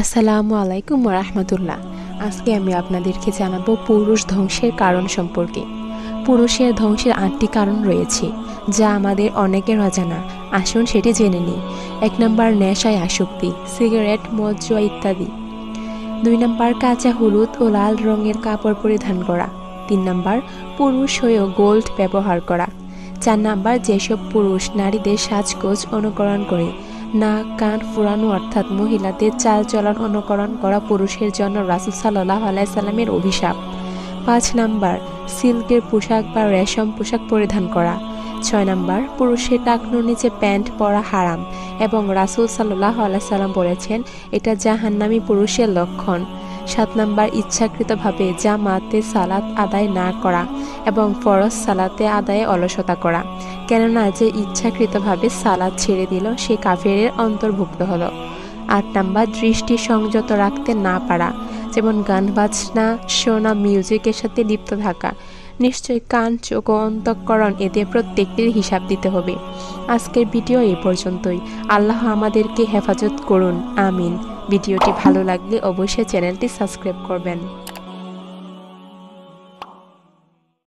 আসসালামু আলাইকুম ওয়া রাহমাতুল্লাহ। আজকে আমি আপনাদেরকে জানাবো পুরুষ ধ্বংসের কারণ সম্পর্কে। পুরুষের ধ্বংসের ৮টি কারণ রয়েছে, যা আমাদের অনেকের অজানা। আসুন সেটি জেনে নিই। ১ নম্বর, নেশায় আসক্তি, সিগারেট, মদ, জুয়া ইত্যাদি। ২ নম্বর, কাঁচা হলুদ ও লাল রঙের কাপড় পরিধান করা। ৩ নম্বর, পুরুষ হয়েও গোল্ড ব্যবহার করা। ৪ নম্বর, যেসব পুরুষ নারীদের সাজগোজ অনুকরণ করে, নাক কান ফুরানো অর্থাৎ মহিলাদের চালচলন অনুকরণ করা পুরুষের জন্য রাসূল সাল্লাল্লাহু আলাইহি সাল্লামের অভিশাপ। ৫ নাম্বার, সিল্কের পোশাক বা রেশম পোশাক পরিধান করা। ৬ নাম্বার, পুরুষের টাকনুর নিচে প্যান্ট পরা হারাম এবং রাসূল সাল্লাল্লাহু আলাইহি সাল্লাম বলেছেন এটা জাহান্নামী পুরুষের লক্ষণ। ৭ নাম্বার, ইচ্ছাকৃতভাবে জামাতে সালাত আদায় না করা এবং ফরজ সালাতে আদায়ে অলসতা করা, কেননা যে ইচ্ছাকৃতভাবে সালাত ছেড়ে দিল সে কাফেরের অন্তর্ভুক্ত হলো। ৮ নাম্বার, দৃষ্টি সংযত রাখতে না পারা, যেমন গান বাজনা শোনা, মিউজিকের সাথে লিপ্ত থাকা। নিশ্চয়ই কান, চোখ ও অন্তঃকরণ এদের প্রত্যেকটির হিসাব দিতে হবে। আজকের ভিডিও এই পর্যন্তই। আল্লাহ আমাদেরকে হেফাজত করুন, আমিন। ভিডিওটি ভালো লাগলে অবশ্যই চ্যানেলটি সাবস্ক্রাইব করবেন।